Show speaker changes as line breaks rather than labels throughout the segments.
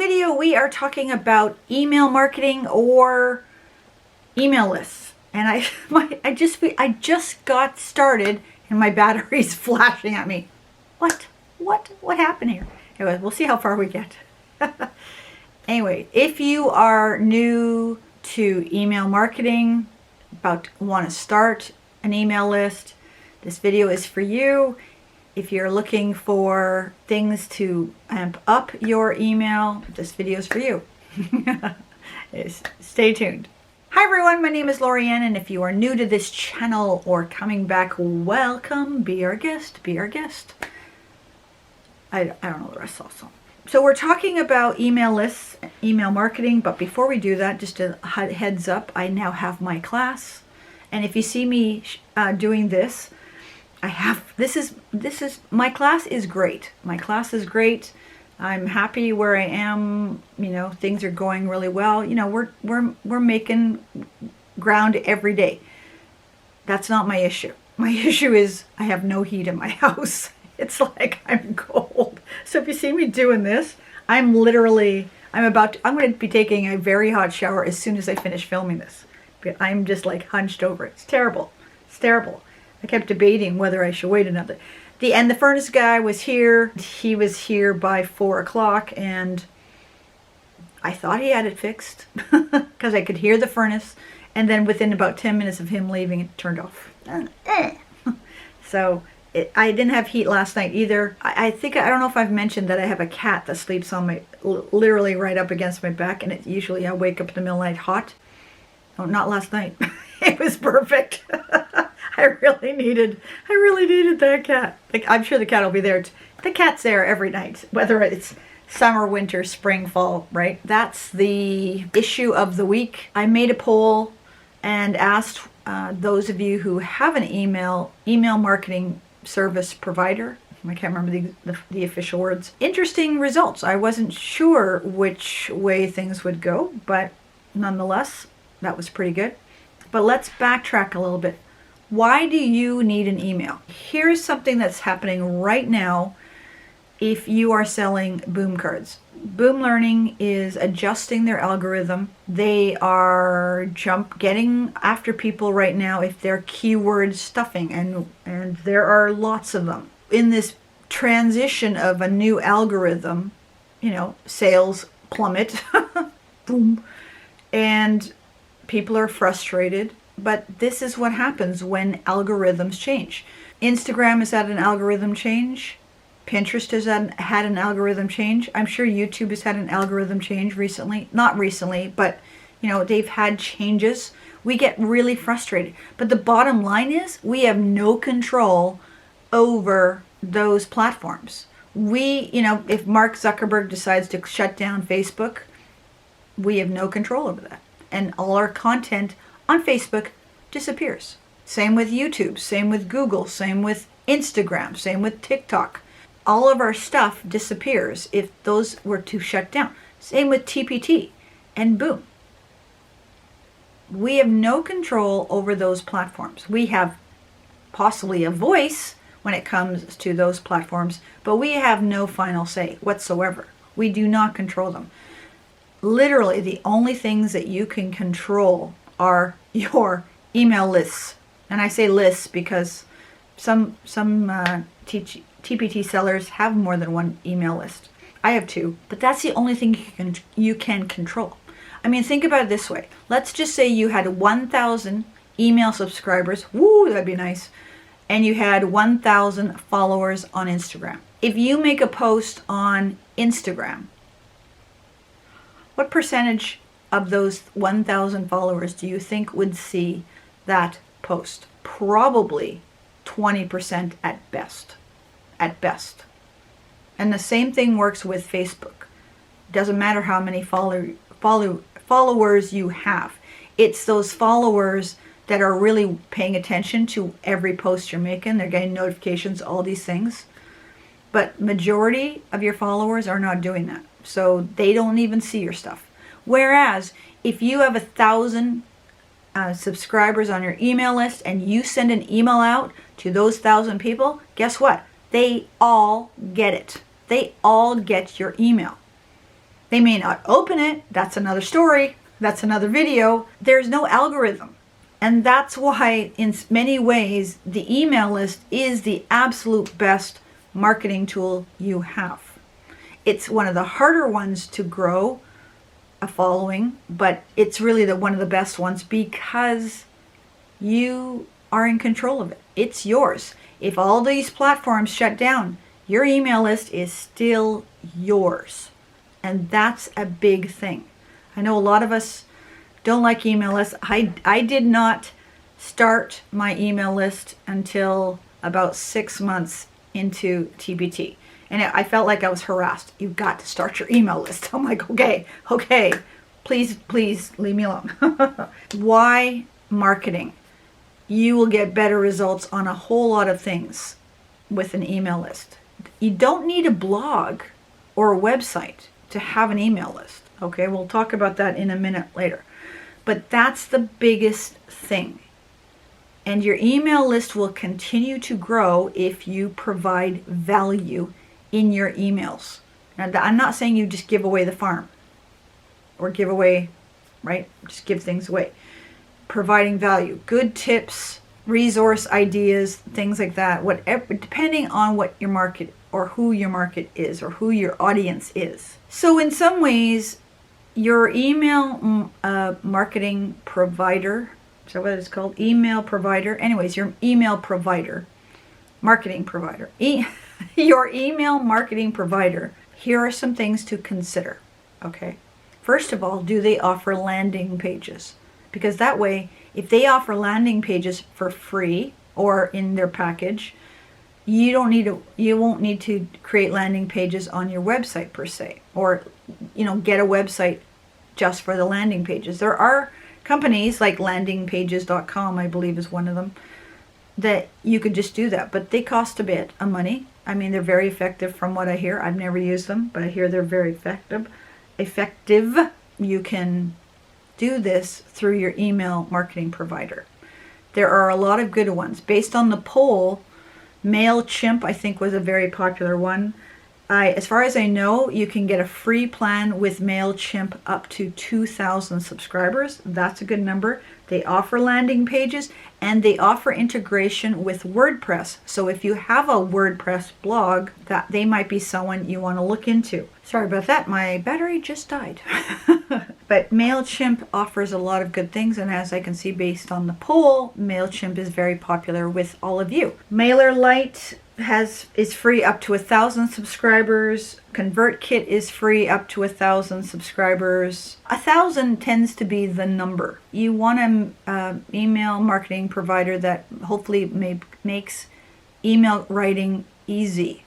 video we are talking about email marketing or email lists. And I just got started and my battery's flashing at me. What happened here? Anyway, we'll see how far we get. Anyway, if you are new to email marketing, want to start an email list, this video is for you. If you're looking for things to amp up your email, this video is for you. Stay tuned. Hi everyone, my name is Lorianne, and if you are new to this channel or coming back, welcome. Be our guest, be our guest. I don't know the rest of the song. So we're talking about email lists, email marketing, but before we do that, just a heads up, I now have my class. And if you see me doing this, this is my class is great. My class is great. I'm happy where I am. You know, things are going really well. You know, we're making ground every day. That's not my issue. My issue is I have no heat in my house. It's like I'm cold. So if you see me doing this, I'm going to be taking a very hot shower as soon as I finish filming this. But I'm just like hunched over. It's terrible. It's terrible. I kept debating whether I should wait another. The furnace guy was here. He was here by 4 o'clock, and I thought he had it fixed because I could hear the furnace. And then within about 10 minutes of him leaving, it turned off. So I didn't have heat last night either. I don't know if I've mentioned that I have a cat that sleeps on literally right up against my back, and usually I wake up in the middle of the night hot. Oh, not last night. It was perfect. I really needed that cat. Like, I'm sure the cat will be there. The cat's there every night, whether it's summer, winter, spring, fall, right? That's the issue of the week. I made a poll and asked those of you who have an email marketing service provider. I can't remember the official words. Interesting results. I wasn't sure which way things would go, but nonetheless, that was pretty good. But let's backtrack a little bit. Why do you need an email? Here's something that's happening right now if you are selling Boom cards. Boom Learning is adjusting their algorithm. They are getting after people right now if they're keyword stuffing, and there are lots of them. In this transition of a new algorithm, you know, sales plummet. Boom. And people are frustrated. But this is what happens when algorithms change. Instagram has had an algorithm change. Pinterest has had an algorithm change. I'm sure YouTube has had an algorithm change recently. Not recently, but you know, they've had changes. We get really frustrated. But the bottom line is we have no control over those platforms. If Mark Zuckerberg decides to shut down Facebook, we have no control over that. And all our content on Facebook disappears. Same with YouTube, same with Google, same with Instagram, same with TikTok. All of our stuff disappears if those were to shut down. Same with TPT and Boom. We have no control over those platforms. We have possibly a voice when it comes to those platforms, but we have no final say whatsoever. We do not control them. Literally, the only things that you can control are your email lists. And I say lists because some TPT sellers have more than one email list. I have 2, but that's the only thing you can control. I mean, think about it this way. Let's just say you had 1,000 email subscribers. Woo, that'd be nice. And you had 1,000 followers on Instagram. If you make a post on Instagram, what percentage of those 1,000 followers do you think would see that post? Probably 20% at best. At best. And the same thing works with Facebook. Doesn't matter how many followers you have. It's those followers that are really paying attention to every post you're making. They're getting notifications, all these things. But majority of your followers are not doing that. So they don't even see your stuff. Whereas if you have 1,000 subscribers on your email list and you send an email out to those 1,000 people, guess what? They all get it. They all get your email. They may not open it. That's another story. That's another video. There's no algorithm. And that's why, in many ways, the email list is the absolute best marketing tool you have. It's one of the harder ones to grow a following, but it's really one of the best ones because you are in control of it. It's yours. If all these platforms shut down, your email list is still yours. And that's a big thing. I know a lot of us don't like email lists. I did not start my email list until about 6 months into TPT. And I felt like I was harassed. You've got to start your email list. I'm like, okay, please leave me alone. Why marketing? You will get better results on a whole lot of things with an email list. You don't need a blog or a website to have an email list. Okay, we'll talk about that in a minute later. But that's the biggest thing. And your email list will continue to grow if you provide value in your emails. Now, I'm not saying you just give away the farm or give away, right? Just give things away. Providing value, good tips, resource ideas, things like that, whatever, depending on what your market or who your market is or who your audience is. So in some ways, your email marketing provider, is that what it's called? Email provider. Anyways, your email provider, marketing provider, your email marketing provider. Here are some things to consider. Okay. First of all, do they offer landing pages? Because that way, if they offer landing pages for free or in their package, you won't need to create landing pages on your website per se, or get a website just for the landing pages. There are companies like landingpages.com, I believe is one of them, that you could just do that, but they cost a bit of money. I mean, they're very effective from what I hear. I've never used them, but I hear they're very effective. You can do this through your email marketing provider. There are a lot of good ones. Based on the poll, Mailchimp, I think, was a very popular one. As far as I know, you can get a free plan with Mailchimp up to 2,000 subscribers. That's a good number. They offer landing pages and they offer integration with WordPress. So if you have a WordPress blog, that they might be someone you want to look into. Sorry about that. My battery just died. But Mailchimp offers a lot of good things, and as I can see based on the poll, Mailchimp is very popular with all of you. Mailerlite is free up to 1,000 subscribers. Convertkit is free up to 1,000 subscribers. 1,000 tends to be the number. You want an email marketing provider that hopefully makes email writing easy.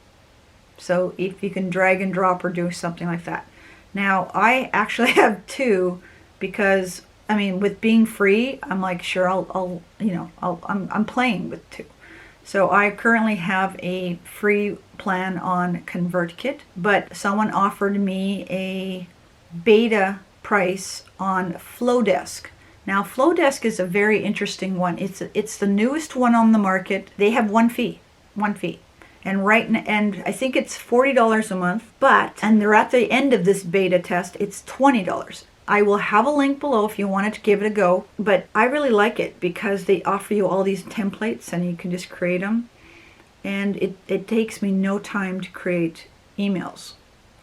So if you can drag and drop or do something like that. Now, I actually have two because, I mean, with being free, I'm like, sure, I'm playing with two. So I currently have a free plan on Convertkit, but someone offered me a beta price on Flowdesk. Now, Flowdesk is a very interesting one. It's the newest one on the market. They have one fee. And I think it's $40 a month, and they're at the end of this beta test, it's $20. I will have a link below if you wanted to give it a go, but I really like it because they offer you all these templates and you can just create them. And it takes me no time to create emails.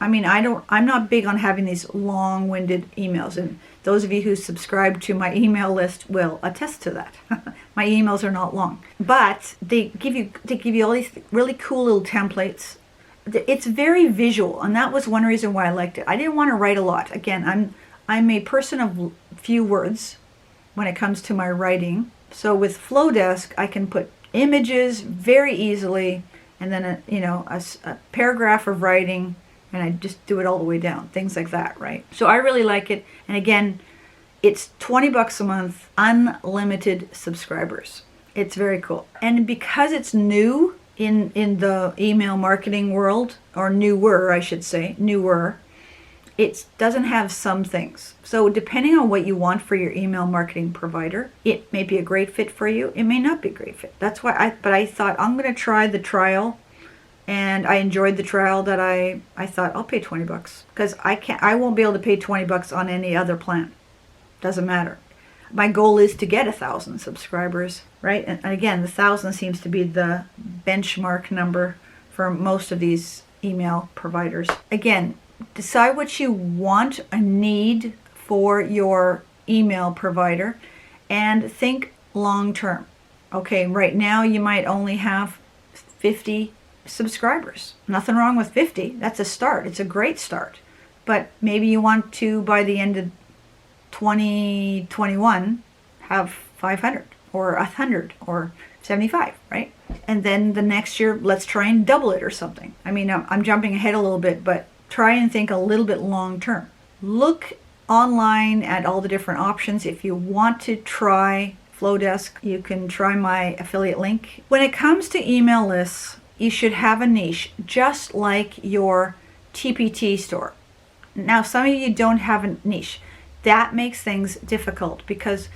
I mean, I'm not big on having these long-winded emails, and those of you who subscribe to my email list will attest to that. My emails are not long, but they give you all these really cool little templates. It's very visual, and that was one reason why I liked it. I didn't want to write a lot. Again, I'm a person of few words when it comes to my writing. So with Flowdesk, I can put images very easily, and then a paragraph of writing, and I just do it all the way down, things like that, right? So I really like it. And again, it's $20 a month, unlimited subscribers. It's very cool. And because it's new in the email marketing world, or newer, I should say, it doesn't have some things. So depending on what you want for your email marketing provider, it may be a great fit for you. It may not be a great fit. That's why I thought I'm going to try the trial and I enjoyed the trial that I thought I'll pay $20 because I won't be able to pay $20 on any other plan. Doesn't matter. My goal is to get 1,000 subscribers, right? And again, the 1,000 seems to be the benchmark number for most of these email providers. Again, decide what you want and need for your email provider and think long term. Okay, right now you might only have 50 subscribers. Nothing wrong with 50. That's a start. It's a great start. But maybe you want to, by the end of 2021, have 500 or 100 or 75, right? And then the next year, let's try and double it or something. I mean, I'm jumping ahead a little bit, but try and think a little bit long term. Look online at all the different options. If you want to try Flowdesk, you can try my affiliate link. When it comes to email lists, you should have a niche, just like your TPT store. Now, some of you don't have a niche. That makes things difficult because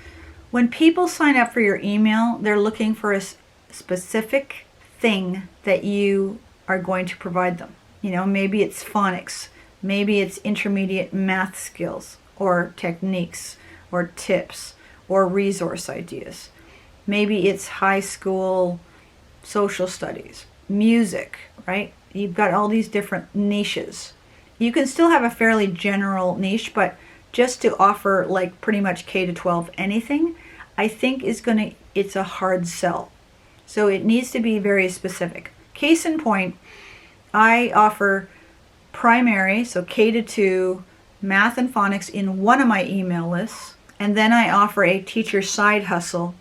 when people sign up for your email, they're looking for a specific thing that you are going to provide them. You know, maybe it's phonics, maybe it's intermediate math skills or techniques or tips or resource ideas. Maybe it's high school social studies, music, right? You've got all these different niches. You can still have a fairly general niche, but just to offer like pretty much K to 12 anything, I think it's a hard sell. So it needs to be very specific. Case in point, I offer primary, so K to 2, math and phonics in one of my email lists, and then I offer a teacher side hustle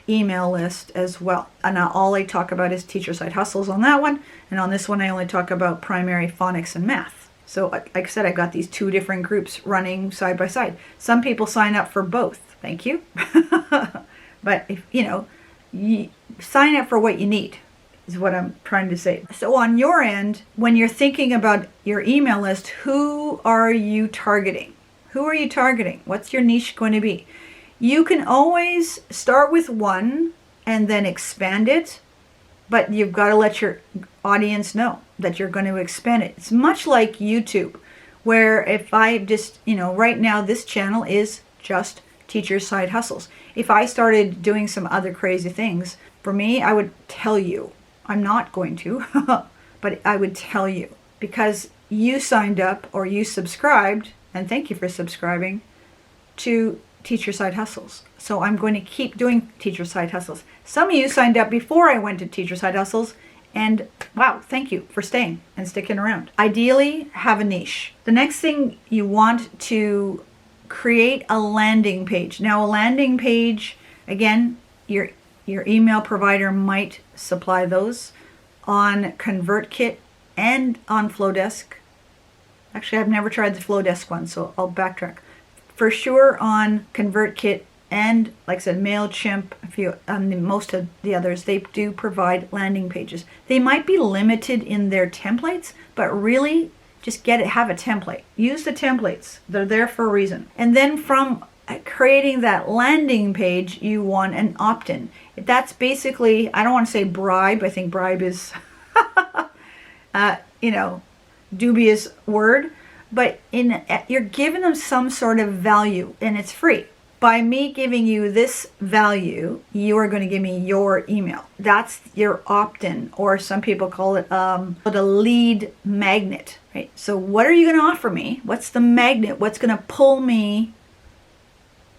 email list as well. And all I talk about is teacher side hustles on that one, and on this one I only talk about primary phonics and math. So like I said, I've got these two different groups running side by side. Some people sign up for both. Thank you. But if you sign up for what you need is what I'm trying to say. So on your end, when you're thinking about your email list, who are you targeting? Who are you targeting? What's your niche going to be? You can always start with one and then expand it, but you've got to let your audience know that you're going to expand it. It's much like YouTube, where if I just, right now this channel is just teacher side hustles. If I started doing some other crazy things, for me, I would tell you. I'm not going to, but I would tell you because you signed up or you subscribed, and thank you for subscribing, to Teacher Side Hustles. So I'm going to keep doing Teacher Side Hustles. Some of you signed up before I went to Teacher Side Hustles, and wow, thank you for staying and sticking around. Ideally, have a niche. The next thing you want to create a landing page. Now, a landing page, again, your email provider might supply those on Convertkit and on Flowdesk. Actually, I've never tried the Flowdesk one, so I'll backtrack. For sure on Convertkit and, like I said, Mailchimp, most of the others, they do provide landing pages. They might be limited in their templates, but really just have a template. Use the templates. They're there for a reason. And then from creating that landing page, you want an opt-in. That's basically, I don't want to say bribe. I think bribe is, dubious word. But you're giving them some sort of value, and it's free. By me giving you this value, you are going to give me your email. That's your opt-in, or some people call it a lead magnet. Right? So what are you going to offer me? What's the magnet? What's going to pull me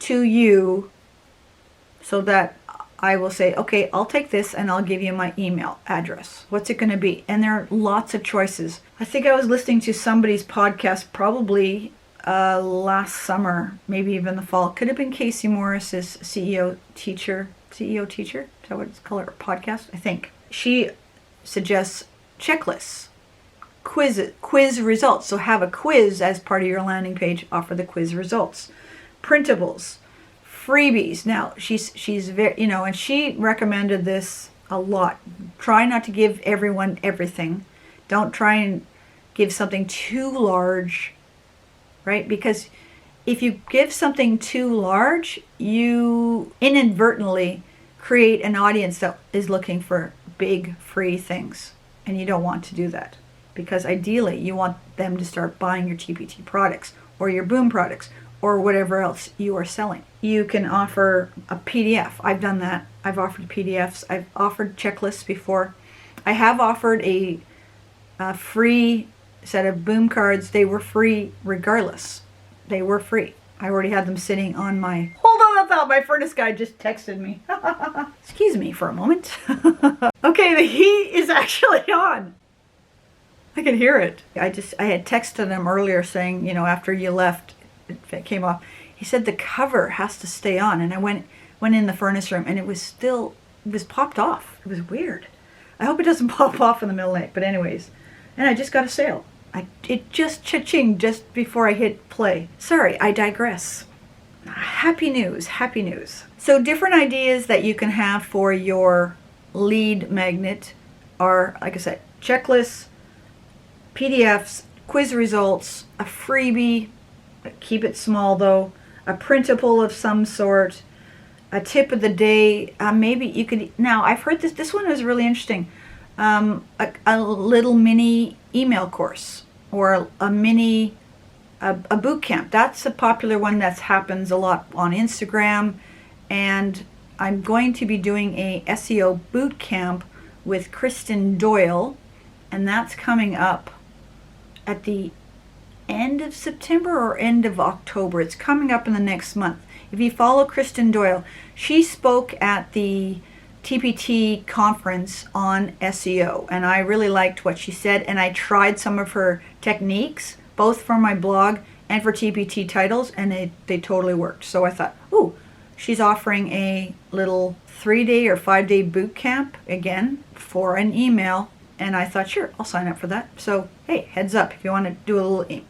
to you so that I will say, okay, I'll take this and I'll give you my email address. What's it going to be? And there are lots of choices. I think I was listening to somebody's podcast probably last summer, maybe even the fall. Could have been Kayse Morris's CEO Teacher. Is that what it's called? Her podcast, I think. She suggests checklists, quiz results. So have a quiz as part of your landing page. Offer the quiz results. Printables, freebies. Now she's very, and she recommended this a lot. Try not to give everyone everything. Don't try and give something too large, right? Because if you give something too large, you inadvertently create an audience that is looking for big free things. And you don't want to do that, because ideally you want them to start buying your TPT products or your Boom products or whatever else you are selling. You can offer a PDF. I've done that. I've offered PDFs. I've offered checklists before. I have offered a free set of Boom cards. They were free regardless. They were free. I already had them sitting on my... Hold on, I thought my furnace guy just texted me. Excuse me for a moment. Okay, the heat is actually on. I can hear it. I had texted him earlier saying, you know, after you left, it came off. He said the cover has to stay on, and I went in the furnace room, and it was popped off. It was weird. I hope it doesn't pop off in the middle of the night, but anyways. And I just got a sale. It just cha-ching just before I hit play. Sorry, I digress. Happy news, happy news. So different ideas that you can have for your lead magnet are, like I said, checklists, PDFs, quiz results, a freebie, keep it small though, a printable of some sort, a tip of the day. Maybe you could, now I've heard this one was really interesting. A little mini email course or a mini boot camp. That's a popular one that happens a lot on Instagram, and I'm going to be doing a SEO boot camp with Kristen Doyle, and that's coming up at the end of September or end of October. It's coming up in the next month. If you follow Kristen Doyle, she spoke at the TPT conference on SEO, and I really liked what she said, and I tried some of her techniques, both for my blog and for TPT titles, and they totally worked. So I thought, ooh, she's offering a little 3-day or 5-day boot camp, again, for an email, and I thought, sure, I'll sign up for that. So, hey, heads up, if you want to do a little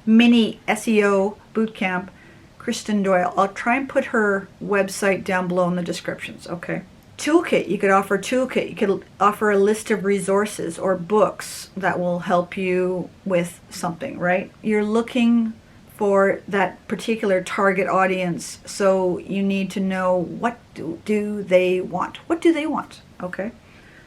mini SEO boot camp, Kristen Doyle. I'll try and put her website down below in the descriptions, okay? Toolkit, you could offer a toolkit. You could offer a list of resources or books that will help you with something, right? You're looking for that particular target audience, so you need to know what do they want. What do they want, okay?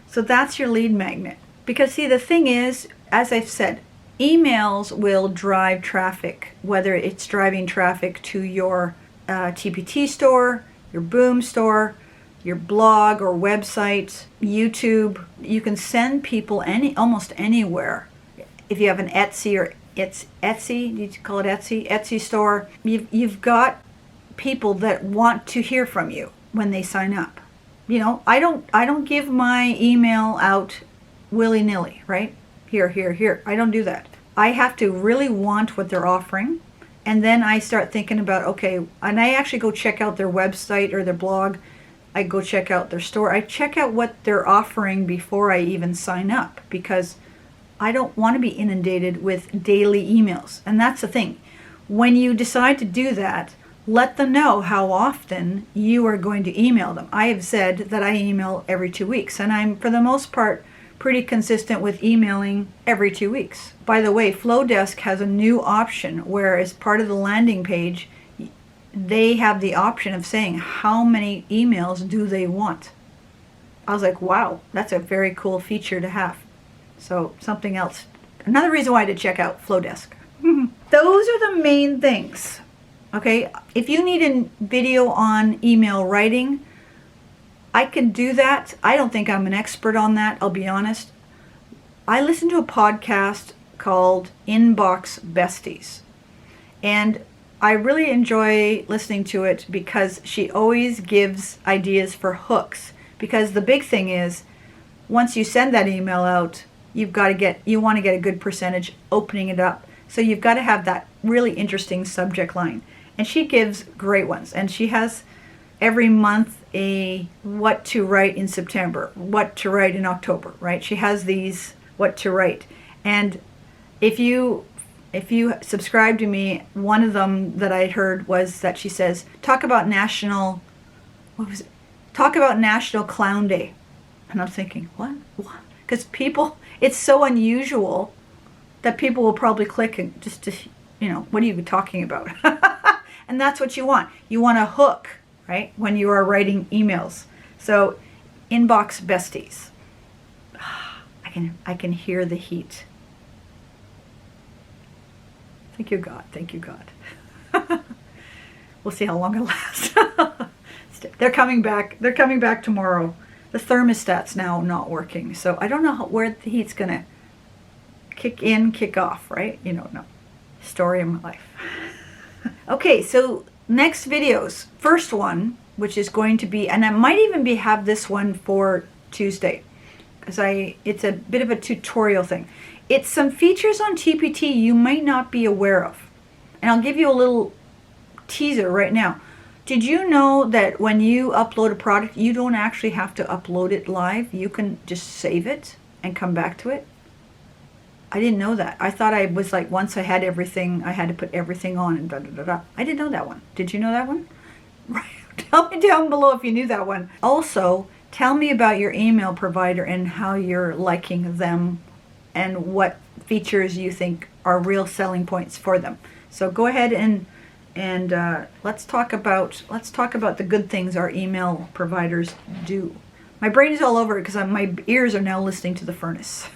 So that's your lead magnet. Because see, the thing is, as I've said, emails will drive traffic, whether it's driving traffic to your TPT store, your Boom store, your blog or website, YouTube. You can send people almost anywhere. If you have an Etsy or it's Etsy, you call it Etsy store, you've got people that want to hear from you when they sign up. You know, I don't give my email out willy-nilly, right? Here. I don't do that. I have to really want what they're offering, and then I start thinking about, okay, and I actually go check out their website or their blog. I go check out their store. I check out what they're offering before I even sign up, because I don't want to be inundated with daily emails. And that's the thing. When you decide to do that, let them know how often you are going to email them. I have said that I email every 2 weeks, and I'm, for the most part, pretty consistent with emailing every 2 weeks. By the way, Flowdesk has a new option where, as part of the landing page, they have the option of saying how many emails do they want. I was like, wow, that's a very cool feature to have. So something else, another reason why to check out Flowdesk. Those are the main things. Okay, if you need a video on email writing, I can do that. I don't think I'm an expert on that, I'll be honest. I listen to a podcast called Inbox Besties, and I really enjoy listening to it because she always gives ideas for hooks. Because the big thing is, once you send that email out, you want to get a good percentage opening it up. So you've got to have that really interesting subject line. And she gives great ones. And she has every month a what to write in September, what to write in October, right? She has these what to write. And if you subscribe to me, one of them that I heard was that she says, talk about National Clown Day. And I'm thinking, what? Because people, it's so unusual that people will probably click and just to, what are you talking about? And that's what you want. You want a hook, right? When you are writing emails. So, Inbox Besties. I I can hear the heat. Thank you, God. Thank you, God. We'll see how long it lasts. They're coming back. They're coming back tomorrow. The thermostat's now not working, so I don't know where the heat's gonna kick in, kick off, right? You don't know. Story of my life. Okay, so next videos. First one, which is going to be, and I might even have this one for Tuesday, because it's a bit of a tutorial thing. It's some features on TPT you might not be aware of. And I'll give you a little teaser right now. Did you know that when you upload a product, you don't actually have to upload it live? You can just save it and come back to it? I didn't know that. I thought I was like, once I had everything, I had to put everything on and da da da da. I didn't know that one. Did you know that one? Tell me down below if you knew that one. Also, tell me about your email provider and how you're liking them and what features you think are real selling points for them. So go ahead and let's talk about the good things our email providers do. My brain is all over it because my ears are now listening to the furnace.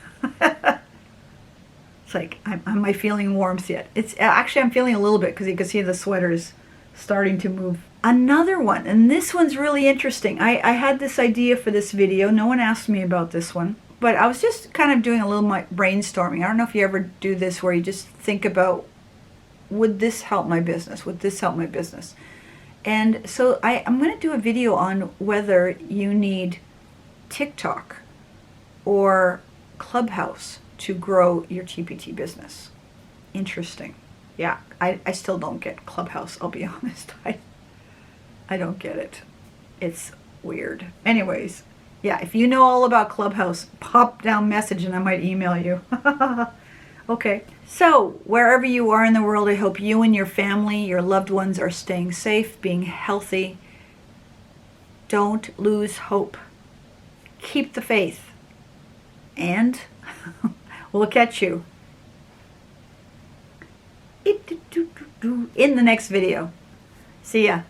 It's like, am I feeling warmth yet? It's actually, I'm feeling a little bit because you can see the sweater's starting to move. Another one, and this one's really interesting. I had this idea for this video. No one asked me about this one, but I was just kind of doing a little brainstorming. I don't know if you ever do this where you just think about, would this help my business? Would this help my business? And so I'm going to do a video on whether you need TikTok or Clubhouse to grow your TPT business. Interesting. Yeah, I still don't get Clubhouse, I'll be honest. I don't get it. It's weird. Anyways, yeah, if you know all about Clubhouse, pop down message and I might email you. Okay, so wherever you are in the world, I hope you and your family, your loved ones are staying safe, being healthy. Don't lose hope. Keep the faith. And we'll catch you in the next video. See ya.